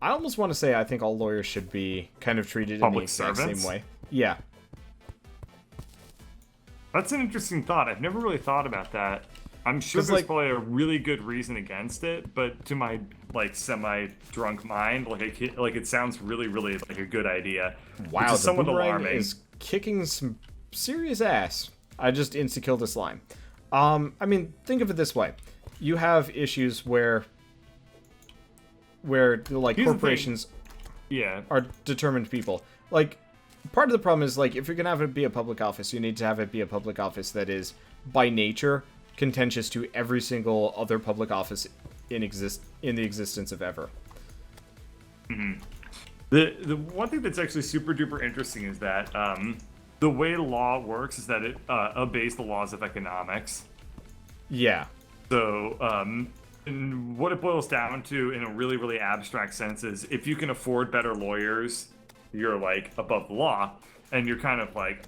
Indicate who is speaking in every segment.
Speaker 1: I almost want to say I think all lawyers should be kind of treated in the
Speaker 2: Public
Speaker 1: exact
Speaker 2: servants?
Speaker 1: same way. Yeah.
Speaker 2: That's an interesting thought. I've never really thought about that. I'm sure
Speaker 1: 'Cause,
Speaker 2: there's
Speaker 1: like-
Speaker 2: probably a really good reason against it, but to my like semi-drunk mind, like it sounds really, really like a good idea.
Speaker 1: Wow,
Speaker 2: Which is
Speaker 1: the
Speaker 2: somewhat
Speaker 1: boomerang
Speaker 2: alarming.
Speaker 1: is kicking some serious ass. I just insta-killed a slime. I mean, think of it this way. You have issues where like,
Speaker 2: Here's the thing.
Speaker 1: corporations
Speaker 2: Yeah.
Speaker 1: are determined people. Like, part of the problem is, like, if you're gonna have it be a public office, you need to have it be a public office that is, by nature, contentious to every single other public office in the existence of ever.
Speaker 2: The one thing that's actually super duper interesting is that the way law works is that it obeys the laws of economics.
Speaker 1: Yeah.
Speaker 2: So, and what it boils down to in a really, really abstract sense is if you can afford better lawyers, you're like above the law, and you're kind of like,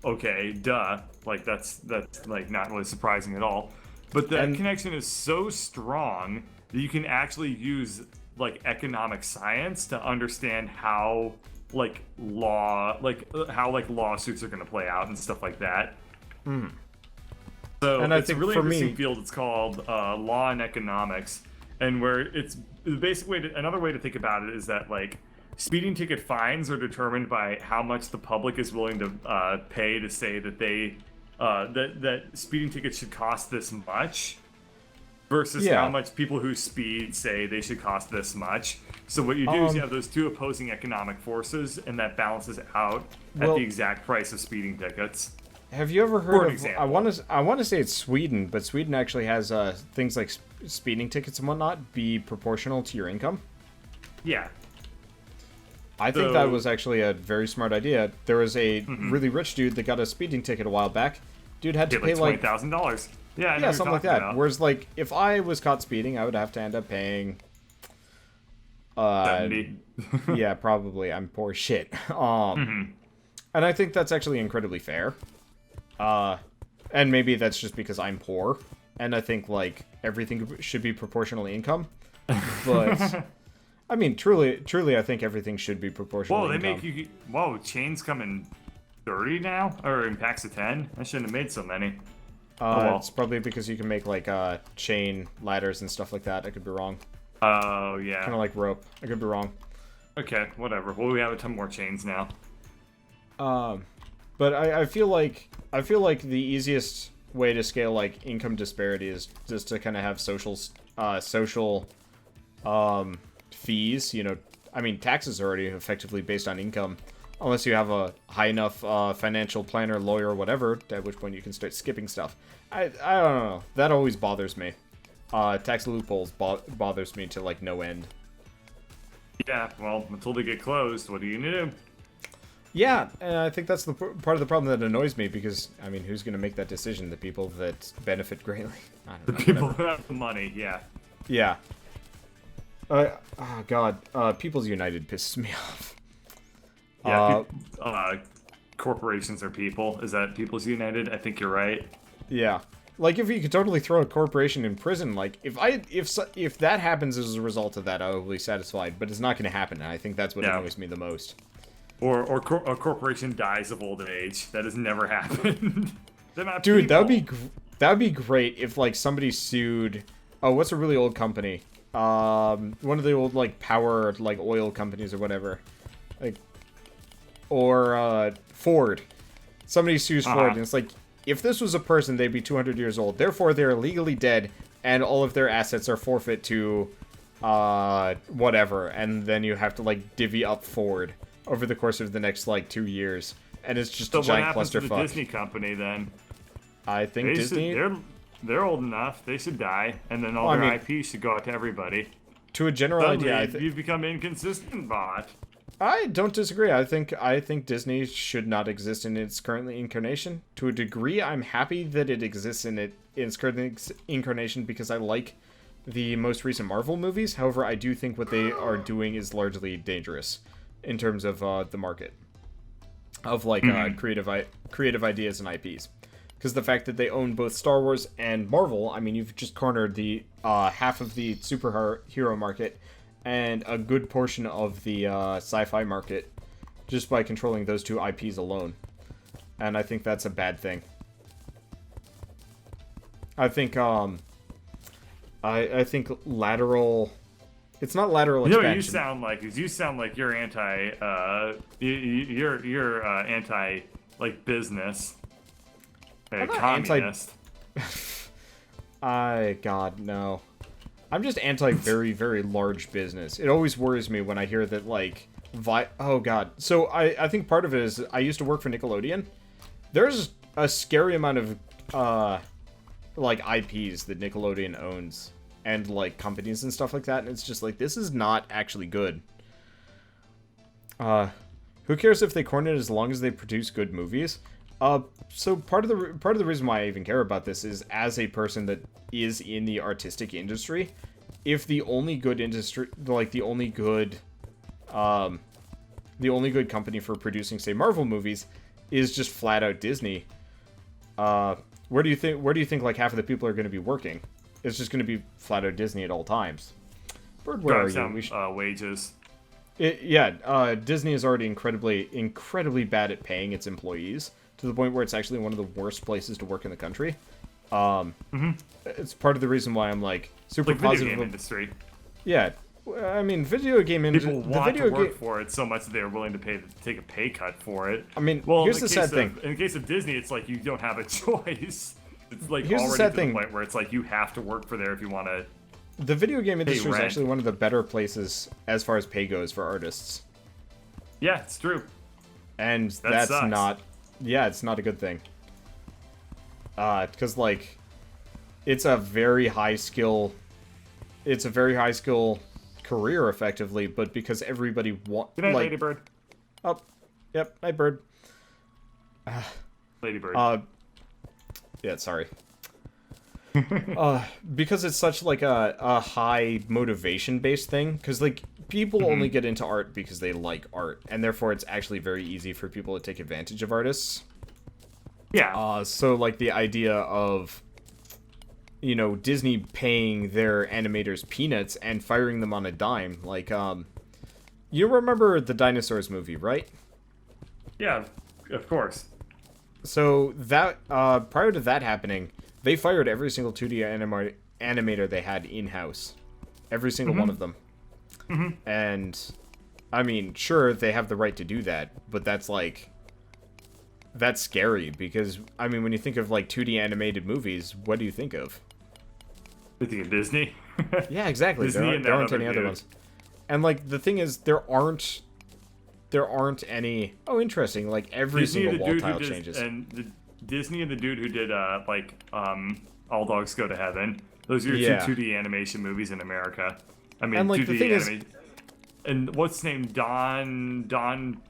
Speaker 2: okay, duh, like that's like not really surprising at all. But that connection is so strong that you can actually use like economic science to understand how like how lawsuits are going to play out and stuff like that. So
Speaker 1: And I
Speaker 2: it's a
Speaker 1: think
Speaker 2: really
Speaker 1: for
Speaker 2: interesting
Speaker 1: me-
Speaker 2: field. It's called law and economics, and where it's the basic way. Another way to think about it is that like speeding ticket fines are determined by how much the public is willing to pay to say that they that speeding tickets should cost this much, versus
Speaker 1: Yeah.
Speaker 2: how much people who speed say they should cost this much. So what you do is you have those two opposing economic forces, and that balances out at
Speaker 1: Well-
Speaker 2: the exact price of speeding tickets.
Speaker 1: Have you ever
Speaker 2: For
Speaker 1: heard
Speaker 2: an
Speaker 1: of?
Speaker 2: example.
Speaker 1: I want to say it's Sweden, but Sweden actually has things like speeding tickets and whatnot be proportional to your income.
Speaker 2: Yeah.
Speaker 1: I think that
Speaker 2: So-
Speaker 1: was actually a very smart idea. There was a really rich dude that got a speeding ticket a while back. Dude had to
Speaker 2: Paid
Speaker 1: pay
Speaker 2: like
Speaker 1: like
Speaker 2: $20,000. Yeah, I know
Speaker 1: yeah,
Speaker 2: what
Speaker 1: something
Speaker 2: you're
Speaker 1: like
Speaker 2: talking
Speaker 1: that.
Speaker 2: about.
Speaker 1: Whereas like if I was caught speeding, I would have to end up paying.
Speaker 2: 70.
Speaker 1: Yeah, probably. I'm poor as shit. And I think that's actually incredibly fair. And maybe that's just because I'm poor, and I think like everything should be proportional to income. But I mean, truly, I think everything should be proportional.
Speaker 2: Whoa,
Speaker 1: to
Speaker 2: they
Speaker 1: income.
Speaker 2: make you. Whoa, chains come in 30 now, or in packs of 10. I shouldn't have made so many. well.
Speaker 1: It's probably because you can make like chain ladders and stuff like that. I could be wrong.
Speaker 2: Oh yeah.
Speaker 1: Kind of like rope. I could be wrong.
Speaker 2: Okay, whatever. Well, we have a ton more chains now.
Speaker 1: But I feel like the easiest way to scale like income disparity is just to kind of have social fees. You know, I mean, taxes are already effectively based on income, unless you have a high enough financial planner, lawyer, or whatever. At which point you can start skipping stuff. I don't know. That always bothers me. Tax loopholes bothers me to like no end.
Speaker 2: Yeah, well, until they get closed, what are you gonna do?
Speaker 1: Yeah, and I think that's the part of the problem that annoys me, because, I mean, who's going to make that decision? The people that benefit greatly? I don't know.
Speaker 2: People
Speaker 1: whatever.
Speaker 2: who have the money, yeah.
Speaker 1: Yeah. Oh, God. People's United pisses me off.
Speaker 2: Yeah, corporations are people. Is that People's United? I think you're right.
Speaker 1: Yeah. Like, if you could totally throw a corporation in prison, like, if that happens as a result of that, I will be satisfied. But it's not going to happen, and I think that's what
Speaker 2: Yeah.
Speaker 1: annoys me the most.
Speaker 2: Or a corporation dies of old age. That has never happened. They're not
Speaker 1: Dude, that
Speaker 2: people.
Speaker 1: would be great if like somebody sued. Oh, what's a really old company? One of the old like power like oil companies or whatever, like, or Ford. Somebody sues Ford, and it's like, if this was a person, they'd be 200 years old. Therefore, they're legally dead, and all of their assets are forfeit to whatever. And then you have to like divvy up Ford over the course of the next like 2 years, and it's just
Speaker 2: So
Speaker 1: a
Speaker 2: what
Speaker 1: giant
Speaker 2: happens to the
Speaker 1: clusterfuck.
Speaker 2: Disney company then?
Speaker 1: I think Disney,
Speaker 2: They're old enough. They should die, and then all
Speaker 1: Well, I
Speaker 2: their
Speaker 1: mean-
Speaker 2: IP should go out to everybody.
Speaker 1: to a general
Speaker 2: Suddenly,
Speaker 1: idea,
Speaker 2: you've become inconsistent, bot.
Speaker 1: I don't disagree. I think Disney should not exist in its current incarnation. To a degree, I'm happy that it exists in its current incarnation, because I like the most recent Marvel movies. However, I do think what they are doing is largely dangerous in terms of the market of like creative ideas and IPs. Because the fact that they own both Star Wars and Marvel, I mean, you've just cornered the half of the superhero market, and a good portion of the sci-fi market just by controlling those two IPs alone. And I think that's a bad thing. I think I think lateral. It's not lateral expansion.
Speaker 2: You know what you sound like is you sound like you're you're anti like business. Communist.
Speaker 1: God, no. I'm just anti very, very large business. It always worries me when I hear that, like, oh, God. So, I think part of it is I used to work for Nickelodeon. There's a scary amount of, like, IPs that Nickelodeon owns. And, like, companies and stuff like that. And it's just like, this is not actually good. Who cares if they corn it as long as they produce good movies? So part of the reason why I even care about this is as a person that is in the artistic industry, if the only good industry, like the only good company for producing, say, Marvel movies is just flat out Disney, where do you think like half of the people are going to be working? It's just going to be flat out Disney at all times. Bird, where are you?
Speaker 2: Wages.
Speaker 1: Disney is already incredibly bad at paying its employees, to the point where it's actually one of the worst places to work in the country. It's part of the reason why I'm like super
Speaker 2: like
Speaker 1: positive.
Speaker 2: Video game industry.
Speaker 1: Yeah, I mean, video game industry.
Speaker 2: People want to work for it so much that they're willing to take a pay cut for it.
Speaker 1: I mean,
Speaker 2: well,
Speaker 1: here's the sad thing.
Speaker 2: In the case of Disney, it's like you don't have a choice. It's like
Speaker 1: here's
Speaker 2: already to the point where it's like you have to work for there if you want to.
Speaker 1: The video game industry is actually one of the better places as far as pay goes for artists.
Speaker 2: Yeah, it's true.
Speaker 1: And that's not. Yeah, it's not a good thing. Because, like, it's a very high skill career, effectively, but because everybody wants...
Speaker 2: Good night, like, Ladybird.
Speaker 1: Oh, yep, night, bird.
Speaker 2: Ladybird.
Speaker 1: Yeah, sorry. Because it's such, like, a high motivation-based thing, because, like, people only get into art because they like art, and therefore it's actually very easy for people to take advantage of artists.
Speaker 2: Yeah.
Speaker 1: So, like, the idea of, you know, Disney paying their animators peanuts and firing them on a dime, like, you remember the Dinosaurs movie, right?
Speaker 2: Yeah, of course.
Speaker 1: So, that, prior to that happening, they fired every single 2D animator they had in-house. Every single one of them. And, I mean, sure, they have the right to do that, but that's, like, that's scary, because, I mean, when you think of, like, 2D animated movies, what do you think of?
Speaker 2: You think of Disney?
Speaker 1: Yeah, exactly.
Speaker 2: Disney
Speaker 1: there aren't any other ones. And, like, the thing is, there aren't any... Oh, interesting, like, every single wall tile changes.
Speaker 2: And Disney and the dude who did, All Dogs Go to Heaven. Those are your two 2D animation movies in America. I mean, and, like, 2D
Speaker 1: the thing is,
Speaker 2: and what's his name? Don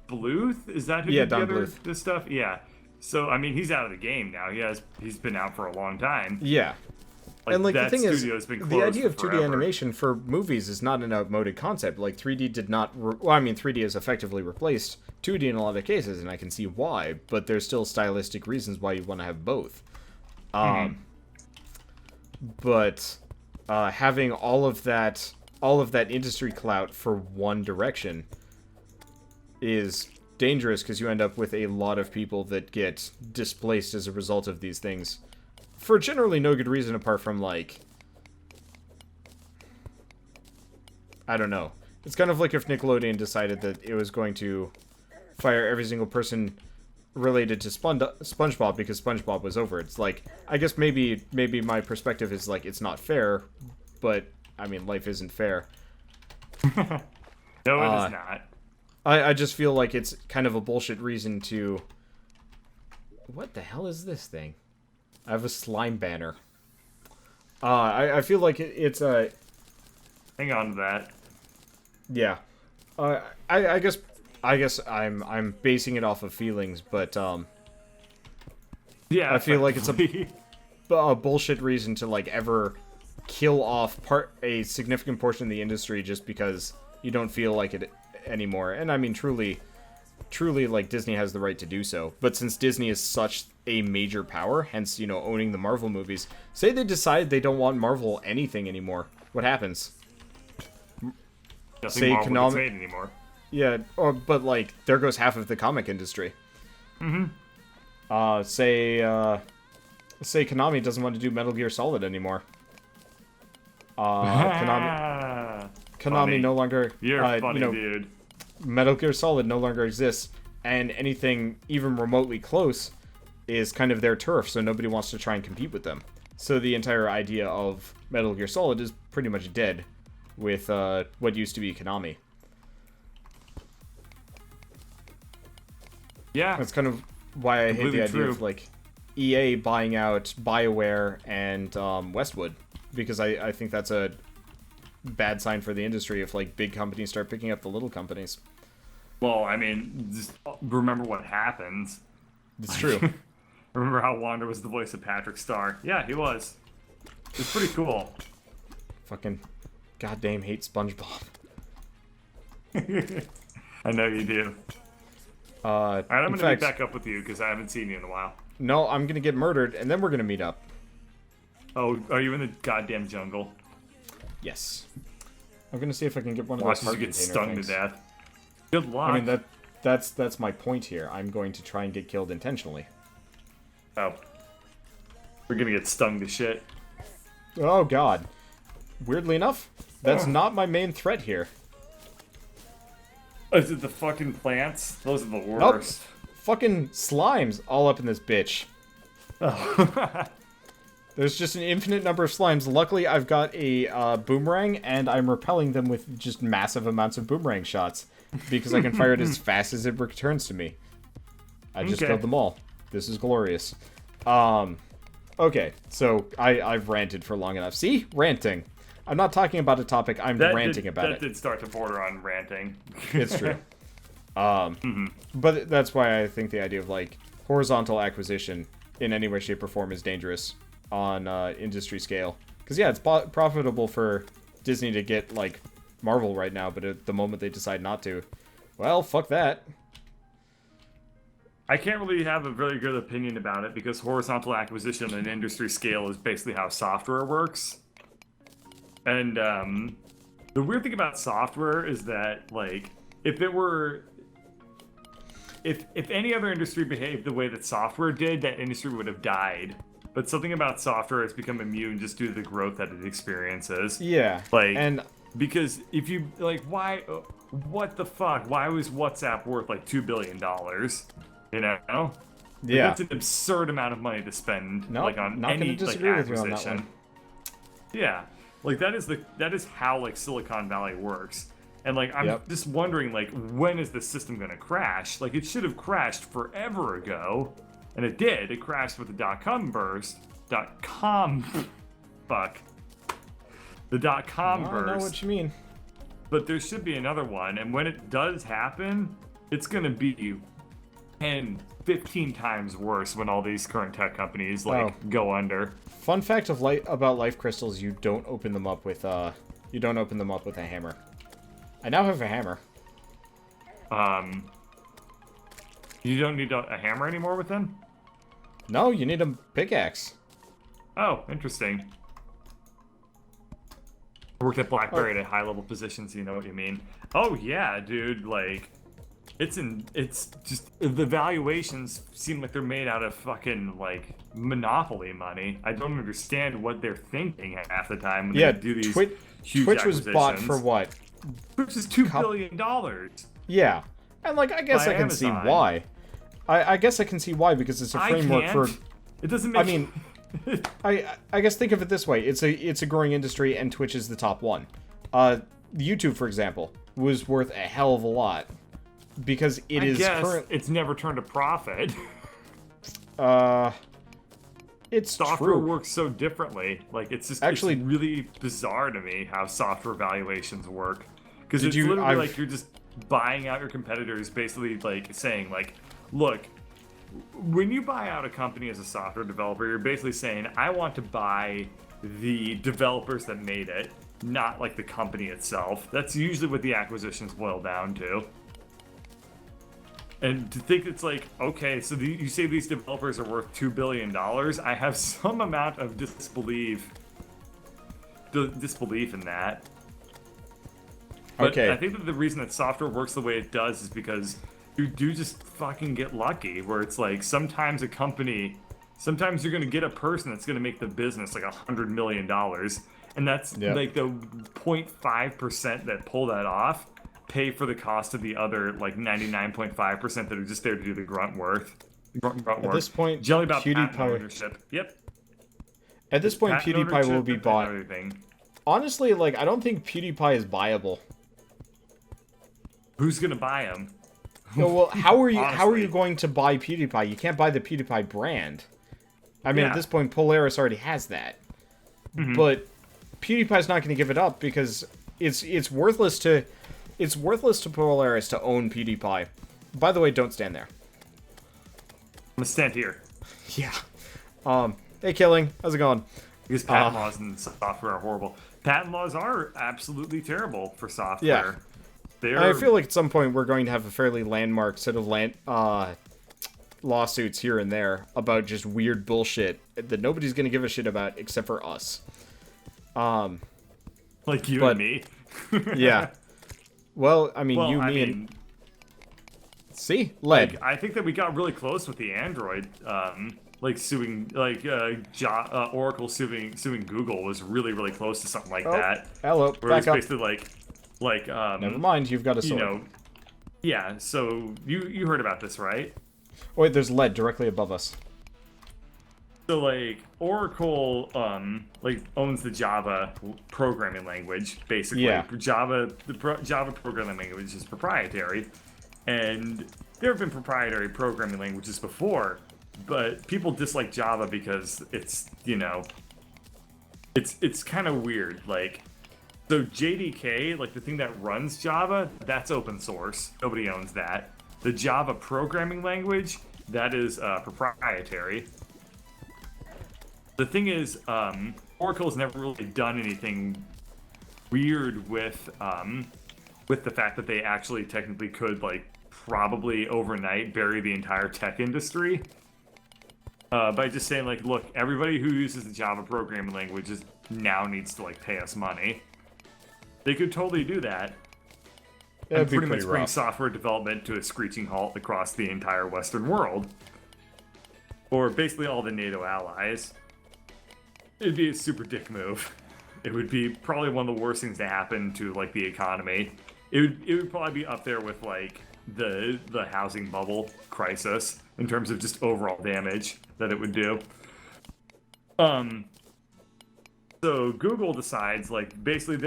Speaker 2: Bluth? Is that who did this stuff? Yeah. So I mean, he's out of the game now. He's been out for a long time.
Speaker 1: Yeah. And like the thing is, the idea of 2D
Speaker 2: forever.
Speaker 1: animation for movies is not an outmoded concept. Like 3D did not. Well, I mean, 3D has effectively replaced 2D in a lot of cases, and I can see why. But there's still stylistic reasons why you want to have both. But having all of that industry clout for one direction is dangerous, because you end up with a lot of people that get displaced as a result of these things for generally no good reason apart from, like, I don't know. It's kind of like if Nickelodeon decided that it was going to fire every single person related to SpongeBob because SpongeBob was over. It's like, I guess maybe my perspective is like, it's not fair, but I mean, life isn't fair.
Speaker 2: No, it is not.
Speaker 1: I just feel like it's kind of a bullshit reason to... What the hell is this thing? I have a slime banner. I feel like it's a...
Speaker 2: Hang on to that.
Speaker 1: Yeah. I guess I'm basing it off of feelings, but
Speaker 2: yeah,
Speaker 1: I feel like it's a bullshit reason to, like, ever kill off a significant portion of the industry just because you don't feel like it anymore. And I mean, truly, like, Disney has the right to do so. But since Disney is such a major power, hence, you know, owning the Marvel movies, say they decide they don't want Marvel anything anymore, what happens?
Speaker 2: Nothing
Speaker 1: say
Speaker 2: Marvel gets
Speaker 1: Konami.
Speaker 2: made anymore.
Speaker 1: Yeah, but like there goes half of the comic industry. Say Konami doesn't want to do Metal Gear Solid anymore. Konami
Speaker 2: Funny.
Speaker 1: no longer.
Speaker 2: You're a funny
Speaker 1: you know,
Speaker 2: dude.
Speaker 1: Metal Gear Solid no longer exists, and anything even remotely close is kind of their turf, so nobody wants to try and compete with them. So the entire idea of Metal Gear Solid is pretty much dead with what used to be Konami.
Speaker 2: Yeah.
Speaker 1: That's kind of why I hate
Speaker 2: Completely
Speaker 1: the idea
Speaker 2: true.
Speaker 1: of like EA buying out BioWare and Westwood, because I think that's a bad sign for the industry if like big companies start picking up the little companies.
Speaker 2: Well, I mean, just remember what happens.
Speaker 1: It's true.
Speaker 2: Remember how Wander was the voice of Patrick Star? Yeah, he was. It's pretty cool.
Speaker 1: Fucking goddamn hate SpongeBob.
Speaker 2: I know you do. Alright, I'm
Speaker 1: in
Speaker 2: gonna
Speaker 1: fact,
Speaker 2: meet back up with you because I haven't seen you in a while.
Speaker 1: no, I'm gonna get murdered, and then we're gonna meet up.
Speaker 2: Oh, are you in the goddamn jungle?
Speaker 1: Yes. I'm gonna see if I can get one of
Speaker 2: Watch
Speaker 1: those
Speaker 2: as
Speaker 1: heart
Speaker 2: you get
Speaker 1: container
Speaker 2: stung
Speaker 1: things.
Speaker 2: to death. Good luck.
Speaker 1: I mean that's my point here. I'm going to try and get killed intentionally.
Speaker 2: Oh. We're gonna get stung to shit.
Speaker 1: Oh god. Weirdly enough, that's not my main threat here.
Speaker 2: Is it the fucking plants? Those are the
Speaker 1: Nope.
Speaker 2: worst.
Speaker 1: Fucking slimes all up in this bitch.
Speaker 2: Oh.
Speaker 1: There's just an infinite number of slimes. Luckily, I've got a boomerang, and I'm repelling them with just massive amounts of boomerang shots, because I can fire it as fast as it returns to me. I just
Speaker 2: Okay.
Speaker 1: killed them all. This is glorious. Okay, so I've ranted for long enough. See? Ranting. I'm not talking about a topic, I'm ranting about
Speaker 2: that
Speaker 1: it.
Speaker 2: did start to border on ranting.
Speaker 1: It's true. But that's why I think the idea of, like, horizontal acquisition in any way, shape, or form is dangerous on industry scale. Because, yeah, it's profitable for Disney to get, like, Marvel right now, but at the moment they decide not to, well, fuck that.
Speaker 2: I can't really have a very good opinion about it because horizontal acquisition on industry scale is basically how software works. And the weird thing about software is that, like, if any other industry behaved the way that software did, that industry would have died. But something about software has become immune just due to the growth that it experiences.
Speaker 1: Yeah.
Speaker 2: Like,
Speaker 1: and
Speaker 2: because if you, like, why, what the fuck? Why was WhatsApp worth, like, $2 billion? You know? Like,
Speaker 1: yeah.
Speaker 2: that's an absurd amount of money to spend,
Speaker 1: No,
Speaker 2: like, on
Speaker 1: not
Speaker 2: any,
Speaker 1: gonna
Speaker 2: like,
Speaker 1: disagree with you on that
Speaker 2: acquisition.
Speaker 1: one.
Speaker 2: Yeah. Like, that is how, like, Silicon Valley works. And, like, I'm just wondering, like, when is this system gonna crash? Like, it should have crashed forever ago. And it did. It crashed with the dot-com burst. Fuck. The dot-com
Speaker 1: I
Speaker 2: burst.
Speaker 1: know what you mean.
Speaker 2: But there should be another one. And when it does happen, it's gonna be 10, 15 times worse when all these current tech companies, like, go under.
Speaker 1: Fun fact of about life crystals: you don't open them up with a hammer. I now have a hammer.
Speaker 2: You don't need a hammer anymore with them?
Speaker 1: No, you need a pickaxe.
Speaker 2: Oh, interesting. I worked at BlackBerry at a high-level position, so you know what you mean. Oh yeah, dude, like, it's just, the valuations seem like they're made out of fucking, like, Monopoly money. I don't understand what they're thinking half the time when they do these huge
Speaker 1: Twitch was bought
Speaker 2: acquisitions.
Speaker 1: for what?
Speaker 2: Twitch is $2 billion.
Speaker 1: Yeah, and, like, I guess
Speaker 2: By
Speaker 1: I can
Speaker 2: Amazon.
Speaker 1: see why. I guess I can see why, because it's a framework for.
Speaker 2: It doesn't make.
Speaker 1: I mean, I guess think of it this way: it's a growing industry, and Twitch is the top one. YouTube, for example, was worth a hell of a lot because it is
Speaker 2: it's never turned a profit.
Speaker 1: It's
Speaker 2: software
Speaker 1: true.
Speaker 2: works so differently. Like, it's just
Speaker 1: Actually,
Speaker 2: it's really bizarre to me how software valuations work. Because it's
Speaker 1: you-
Speaker 2: literally
Speaker 1: I've-
Speaker 2: like you're just buying out your competitors, basically like saying like, look, when you buy out a company as a software developer, you're basically saying, I want to buy the developers that made it, not like the company itself. That's usually what the acquisitions boil down to. And to think it's like, okay, so you say these developers are worth $2 billion, I have some amount of disbelief in that. But
Speaker 1: Okay.
Speaker 2: I think that the reason that software works the way it does is because you do just fucking get lucky, where it's like sometimes a company, sometimes you're gonna get a person that's gonna make the business like $100 million, and that's like the 0.5% that pull that off pay for the cost of the other like 99.5% that are just there to do the grunt work.
Speaker 1: At this point,
Speaker 2: Jelly about patent
Speaker 1: PewDiePie.
Speaker 2: ownership. Yep.
Speaker 1: At this point,
Speaker 2: Patent
Speaker 1: PewDiePie will
Speaker 2: ownership
Speaker 1: be
Speaker 2: and
Speaker 1: bought.
Speaker 2: everything.
Speaker 1: Honestly, like I don't think PewDiePie is viable.
Speaker 2: Who's gonna buy him?
Speaker 1: No, well, how are you
Speaker 2: Honestly.
Speaker 1: going to buy PewDiePie? You can't buy the PewDiePie brand. I mean,
Speaker 2: Yeah.
Speaker 1: at this point, Polaris already has that. But PewDiePie's not going to give it up because it's worthless to Polaris to own PewDiePie. By the way, don't stand there.
Speaker 2: I'm gonna stand here.
Speaker 1: Yeah. Hey, Killing, how's it going?
Speaker 2: Because patent laws and software are horrible. Patent laws are absolutely terrible for software.
Speaker 1: Yeah.
Speaker 2: They're,
Speaker 1: I feel like at some point we're going to have a fairly landmark set of lawsuits here and there about just weird bullshit that nobody's going to give a shit about except for us.
Speaker 2: like you
Speaker 1: but-
Speaker 2: and me.
Speaker 1: Yeah. Well, I mean,
Speaker 2: Well,
Speaker 1: you,
Speaker 2: I
Speaker 1: me,
Speaker 2: mean,
Speaker 1: and... See? Lead.
Speaker 2: like, I think that we got really close with the Android. Like suing, like Oracle suing Google was really, really close to something like that.
Speaker 1: Hello,
Speaker 2: Where it's
Speaker 1: back up.
Speaker 2: basically like
Speaker 1: Never mind, you've got a
Speaker 2: you
Speaker 1: sword.
Speaker 2: know, yeah. So you heard about this, right?
Speaker 1: Oh, wait, there's lead directly above us.
Speaker 2: So like Oracle like owns the Java programming language basically.
Speaker 1: Yeah.
Speaker 2: Java programming language is proprietary, and there have been proprietary programming languages before, but people dislike Java because it's it's kind of weird. Like, so JDK, like the thing that runs Java, that's open source. Nobody owns that. The Java programming language, that is proprietary. The thing is, Oracle's never really done anything weird with the fact that they actually technically could, like, probably overnight bury the entire tech industry by just saying, like, look, everybody who uses the Java programming language now needs to, like, pay us money. They could totally do that.
Speaker 1: That'd
Speaker 2: And
Speaker 1: be
Speaker 2: pretty much
Speaker 1: pretty
Speaker 2: bring
Speaker 1: rough.
Speaker 2: software development to a screeching halt across the entire Western world. Or basically all the NATO allies. It'd be a super dick move. It would be probably one of the worst things to happen to, like, the economy. It would probably be up there with, like, the housing bubble crisis in terms of just overall damage that it would do. So Google decides, like, basically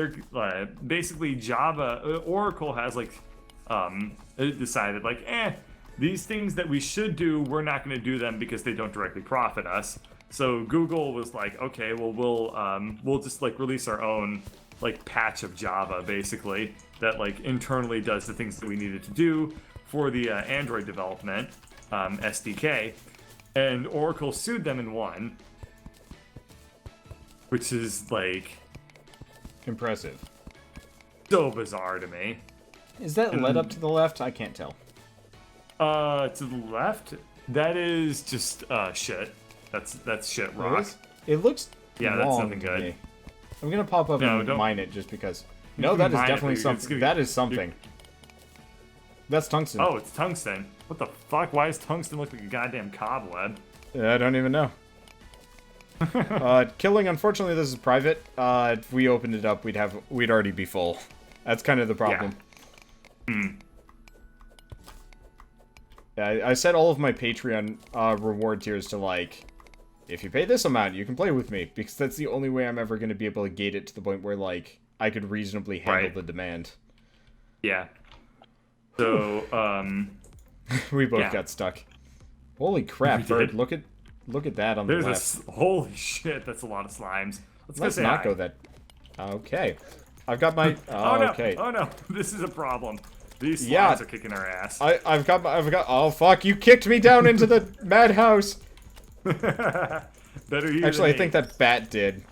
Speaker 2: Java, Oracle has, like, decided, like, these things that we should do, we're not going to do them because they don't directly profit us. So Google was like, okay, well, we'll just, like, release our own, like, patch of Java, basically, that, like, internally does the things that we needed to do for the Android development, SDK. And Oracle sued them and won. Which is, like,
Speaker 1: Impressive.
Speaker 2: so bizarre to me.
Speaker 1: Is that lead up to the left? I can't tell.
Speaker 2: To the left, that is just shit. That's shit rock.
Speaker 1: It looks
Speaker 2: Yeah, that's
Speaker 1: long
Speaker 2: nothing
Speaker 1: to
Speaker 2: good.
Speaker 1: me. I'm gonna pop up
Speaker 2: No,
Speaker 1: and
Speaker 2: don't-
Speaker 1: mine it just because.
Speaker 2: You
Speaker 1: No,
Speaker 2: can
Speaker 1: that is
Speaker 2: mine it,
Speaker 1: definitely
Speaker 2: but it's
Speaker 1: something.
Speaker 2: gonna-
Speaker 1: That is something. That's tungsten.
Speaker 2: Oh, it's tungsten. What the fuck? Why does tungsten look like a goddamn cobweb?
Speaker 1: I don't even know. Killing, unfortunately, this is private. If we opened it up, we'd already be full. That's kind of the problem. Yeah, I set all of my Patreon reward tiers to, like, if you pay this amount, you can play with me, because that's the only way I'm ever going to be able to gate it to the point where, like, I could reasonably handle
Speaker 2: Right.
Speaker 1: the demand.
Speaker 2: Yeah. So,
Speaker 1: We both
Speaker 2: Yeah.
Speaker 1: got stuck. Holy crap,
Speaker 2: We
Speaker 1: Bird!
Speaker 2: did.
Speaker 1: Look at that on
Speaker 2: there's
Speaker 1: the
Speaker 2: a
Speaker 1: left.
Speaker 2: holy shit, that's a lot of slimes. Let's
Speaker 1: Let's
Speaker 2: say
Speaker 1: not
Speaker 2: hi.
Speaker 1: go that. Okay, I've got my.
Speaker 2: Oh no!
Speaker 1: Okay.
Speaker 2: Oh no! This is a problem. These slimes
Speaker 1: Yeah.
Speaker 2: are kicking our ass.
Speaker 1: I've got. Oh fuck! You kicked me down into the madhouse.
Speaker 2: Better you
Speaker 1: Actually, I
Speaker 2: than
Speaker 1: think
Speaker 2: me.
Speaker 1: that bat did.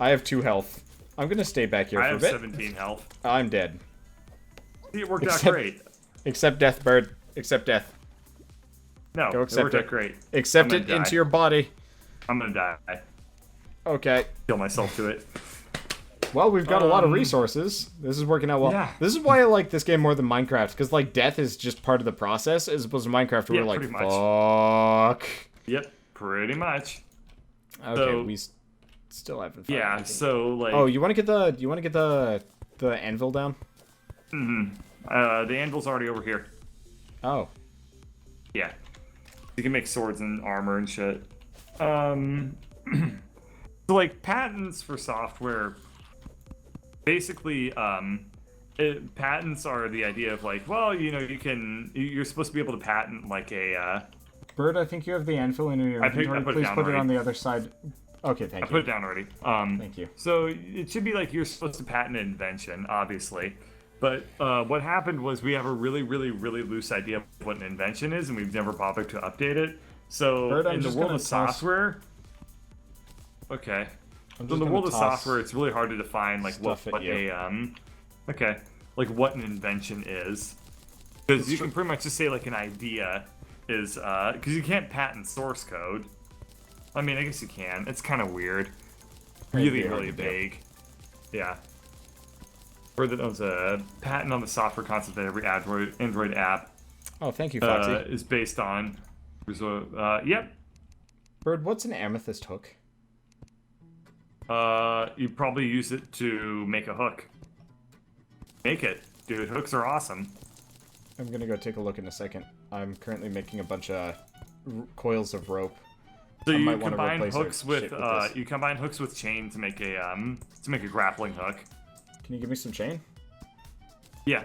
Speaker 1: I have 2 health. I'm gonna stay back here
Speaker 2: I
Speaker 1: for a
Speaker 2: have
Speaker 1: bit.
Speaker 2: 17 health.
Speaker 1: I'm dead.
Speaker 2: See, it worked
Speaker 1: Except-
Speaker 2: out great.
Speaker 1: Except death, Bird. Except death.
Speaker 2: No,
Speaker 1: Go
Speaker 2: it
Speaker 1: accept
Speaker 2: worked
Speaker 1: it.
Speaker 2: out great.
Speaker 1: Accept
Speaker 2: I'm
Speaker 1: it
Speaker 2: gonna die.
Speaker 1: into your body.
Speaker 2: I'm gonna die.
Speaker 1: Okay.
Speaker 2: Kill myself to it.
Speaker 1: Well, we've got a lot of resources. This is working out well.
Speaker 2: Yeah.
Speaker 1: This is why I like this game more than Minecraft, because like death is just part of the process, as opposed to Minecraft, where we're like,
Speaker 2: pretty much.
Speaker 1: fuck.
Speaker 2: Yep, pretty much.
Speaker 1: Okay,
Speaker 2: So-
Speaker 1: we still haven't. Found
Speaker 2: Yeah,
Speaker 1: anything.
Speaker 2: so like.
Speaker 1: Oh, you want to get the anvil down?
Speaker 2: The anvil's already over here.
Speaker 1: Oh,
Speaker 2: Yeah. You can make swords and armor and shit. So like patents for software, basically, patents are the idea of like, well, you know, you're supposed to be able to patent like a.
Speaker 1: Bird, I think you have the anvil in your
Speaker 2: I put it
Speaker 1: inventory. Please
Speaker 2: down
Speaker 1: put it
Speaker 2: already.
Speaker 1: on the other side. Okay, thank
Speaker 2: I
Speaker 1: you.
Speaker 2: put it down already.
Speaker 1: Thank you.
Speaker 2: So it should be like you're supposed to patent an invention, obviously. But what happened was we have a really, really, really loose idea of what an invention is, and we've never bothered to update it. So
Speaker 1: Bird, I'm
Speaker 2: in the
Speaker 1: just
Speaker 2: world
Speaker 1: gonna
Speaker 2: of software, okay.
Speaker 1: I'm
Speaker 2: So in
Speaker 1: just
Speaker 2: the
Speaker 1: gonna
Speaker 2: world of
Speaker 1: toss
Speaker 2: software, it's really hard to define like what
Speaker 1: stuff at you.
Speaker 2: okay, like what an invention is, because you can pretty much just say like an idea is because you can't patent source code. I mean, I guess you can. It's kind of weird. Really,
Speaker 1: hard
Speaker 2: really
Speaker 1: to do.
Speaker 2: vague. Yeah. Or that owns a patent on the software concept that every Android app
Speaker 1: Oh, thank you, Foxy.
Speaker 2: is based on. So, yep.
Speaker 1: Bird, what's an amethyst hook?
Speaker 2: You probably use it to make a hook. Make it, dude. Hooks are awesome.
Speaker 1: I'm gonna go take a look in a second. I'm currently making a bunch of coils of rope.
Speaker 2: So
Speaker 1: I
Speaker 2: you
Speaker 1: might wanna
Speaker 2: combine
Speaker 1: replace our
Speaker 2: hooks with,
Speaker 1: shit with this.
Speaker 2: you combine hooks with chain to make a grappling hook.
Speaker 1: Can you give me some chain?
Speaker 2: Yeah,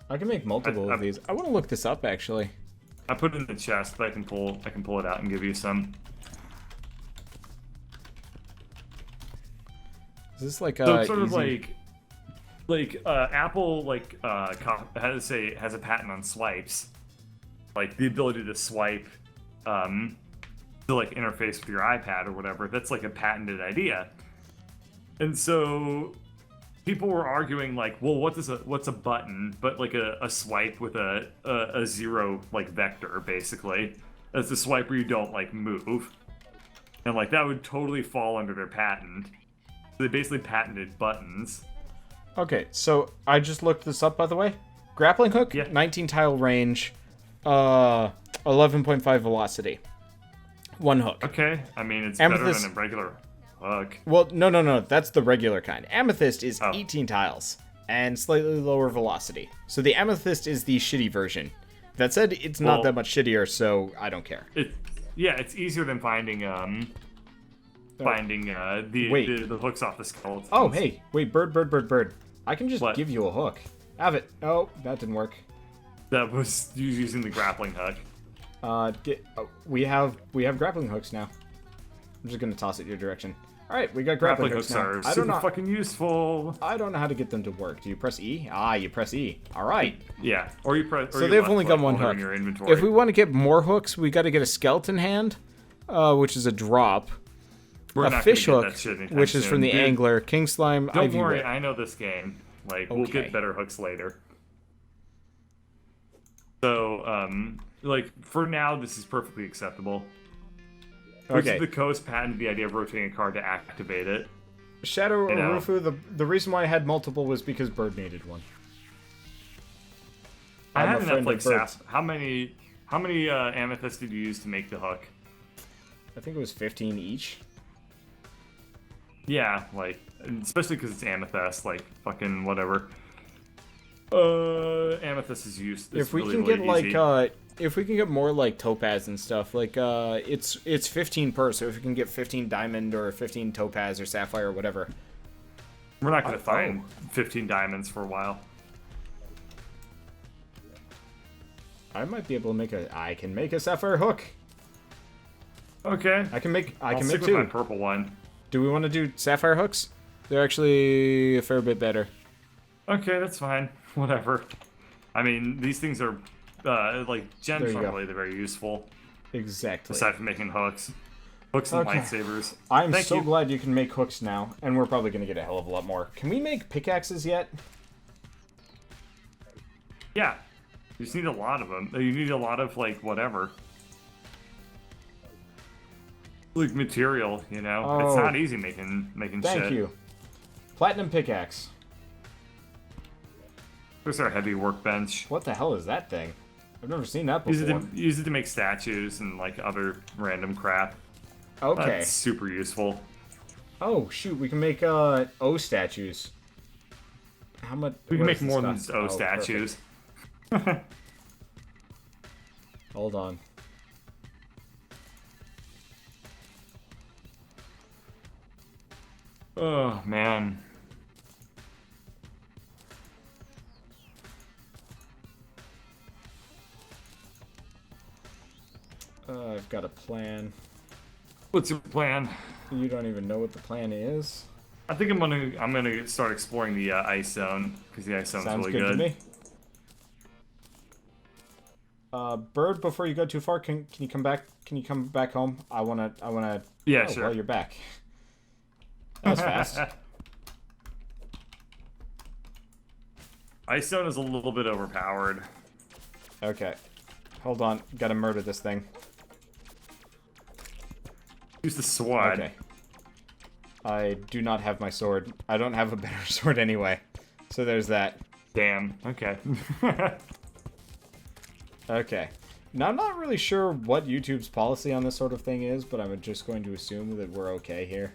Speaker 1: I can make multiple of these. I want to look this up, actually.
Speaker 2: I put it in the chest, but I can pull it out and give you some.
Speaker 1: Is this like
Speaker 2: So it's sort of
Speaker 1: easy-
Speaker 2: like Apple has a patent on swipes, like the ability to swipe, to like interface with your iPad or whatever. That's like a patented idea, and so people were arguing like, well, what's a button, but like a swipe with a zero like vector basically. That's the swipe where you don't like move, and like that would totally fall under their patent. They basically patented buttons.
Speaker 1: Okay, so I just looked this up, by the way. Grappling hook,
Speaker 2: Yeah.
Speaker 1: 19 tile range, 11.5 velocity. One hook.
Speaker 2: Okay, I mean it's
Speaker 1: Amethyst-
Speaker 2: better than a regular hook.
Speaker 1: Well, no, that's the regular kind. Amethyst is
Speaker 2: Oh.
Speaker 1: 18 tiles and slightly lower velocity. So the amethyst is the shitty version. That said, it's not
Speaker 2: Well-
Speaker 1: that much shittier, so I don't care.
Speaker 2: It's easier than finding the
Speaker 1: Wait.
Speaker 2: the hooks off the skeletons.
Speaker 1: Oh, hey, wait, bird. I can just
Speaker 2: What?
Speaker 1: give you a hook. Have it. Oh, that didn't work.
Speaker 2: That was you using the grappling hook.
Speaker 1: We have grappling hooks now. I'm just gonna toss it your direction. All right, we got grappling,
Speaker 2: Grappling hooks
Speaker 1: now.
Speaker 2: are
Speaker 1: I don't
Speaker 2: super
Speaker 1: know.
Speaker 2: fucking useful.
Speaker 1: I don't know how to get them to work. Do you press E? Ah, you press E. All right.
Speaker 2: Yeah, or you press. Or
Speaker 1: So
Speaker 2: you
Speaker 1: they've
Speaker 2: left
Speaker 1: only got
Speaker 2: click
Speaker 1: one
Speaker 2: while they're
Speaker 1: hook.
Speaker 2: in your inventory.
Speaker 1: If we want to get more hooks, we got to get a skeleton hand, which is a drop.
Speaker 2: We're
Speaker 1: A
Speaker 2: not
Speaker 1: fish
Speaker 2: gonna
Speaker 1: hook,
Speaker 2: get that shit anytime
Speaker 1: which is from
Speaker 2: soon.
Speaker 1: the
Speaker 2: Dude,
Speaker 1: angler. King slime.
Speaker 2: Don't
Speaker 1: Ivy
Speaker 2: worry,
Speaker 1: whip.
Speaker 2: I know this game. Like we'll
Speaker 1: Okay.
Speaker 2: get better hooks later. So, like for now, this is perfectly acceptable. Wizards
Speaker 1: Okay.
Speaker 2: of the Coast patented the idea of rotating a card to activate it.
Speaker 1: Shadow
Speaker 2: You know.
Speaker 1: Urufu. The reason why I had multiple was because Bird needed one.
Speaker 2: I
Speaker 1: I'm
Speaker 2: had
Speaker 1: a
Speaker 2: enough
Speaker 1: friend
Speaker 2: like
Speaker 1: of birds.
Speaker 2: sap. How many amethysts did you use to make the hook?
Speaker 1: I think it was 15 each.
Speaker 2: Yeah, like especially because it's amethyst, like fucking whatever. Amethyst is used.
Speaker 1: If we can get like if we can get more like topaz and stuff, like it's 15 per. So if we can get 15 diamond or 15 topaz or sapphire or whatever.
Speaker 2: we're not gonna
Speaker 1: oh.
Speaker 2: find 15 diamonds for a while.
Speaker 1: I might be able to make I can make a sapphire hook.
Speaker 2: Okay,
Speaker 1: I can make
Speaker 2: I'll
Speaker 1: make
Speaker 2: stick with my
Speaker 1: two.
Speaker 2: purple one.
Speaker 1: Do we want to do sapphire hooks? They're actually a fair bit better.
Speaker 2: Okay, that's fine. Whatever. I mean, these things are like
Speaker 1: There
Speaker 2: gems
Speaker 1: you
Speaker 2: aren't
Speaker 1: go.
Speaker 2: really very useful
Speaker 1: Exactly.
Speaker 2: aside from making hooks. Hooks and
Speaker 1: Okay.
Speaker 2: lightsabers.
Speaker 1: I'm
Speaker 2: Thank
Speaker 1: so
Speaker 2: you.
Speaker 1: glad you can make hooks now, and we're probably going to get a hell of a lot more. Can we make pickaxes yet?
Speaker 2: Yeah. You just need a lot of them. You need a lot of like whatever. Like material, you know. It's
Speaker 1: Oh.
Speaker 2: not easy making shit.
Speaker 1: Thank you. Platinum pickaxe.
Speaker 2: There's our heavy workbench.
Speaker 1: What the hell is that thing? I've never seen that before.
Speaker 2: Use it to make statues and like other random crap.
Speaker 1: Okay.
Speaker 2: That's super useful.
Speaker 1: Oh shoot, we can make O statues. How much?
Speaker 2: We can
Speaker 1: what
Speaker 2: make
Speaker 1: does
Speaker 2: more
Speaker 1: this
Speaker 2: than
Speaker 1: cost?
Speaker 2: just O statues.
Speaker 1: Hold on.
Speaker 2: Oh man.
Speaker 1: I've got a plan.
Speaker 2: What's your plan?
Speaker 1: You don't even know what the plan is.
Speaker 2: I think I'm gonna start exploring the ice zone because the ice zone's
Speaker 1: Sounds
Speaker 2: really
Speaker 1: good
Speaker 2: good.
Speaker 1: to me. Bird, before you go too far, can you come back? Can you come back home? I wanna.
Speaker 2: Yeah,
Speaker 1: oh,
Speaker 2: sure.
Speaker 1: Well, you're back. That was fast.
Speaker 2: Ice zone is a little bit overpowered.
Speaker 1: Okay. Hold on. Gotta murder this thing.
Speaker 2: Use the sword.
Speaker 1: Okay. I do not have my sword. I don't have a better sword anyway. So there's that.
Speaker 2: Damn. Okay.
Speaker 1: Okay. Now, I'm not really sure what YouTube's policy on this sort of thing is, but I'm just going to assume that we're okay here.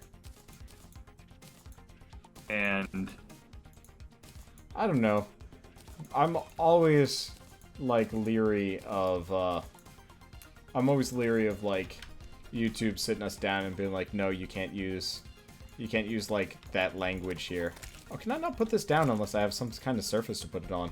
Speaker 2: And
Speaker 1: I don't know. I'm always, like, leery of, like, YouTube sitting us down and being like, no, you can't use, like, that language here. Oh, can I not put this down unless I have some kind of surface to put it on?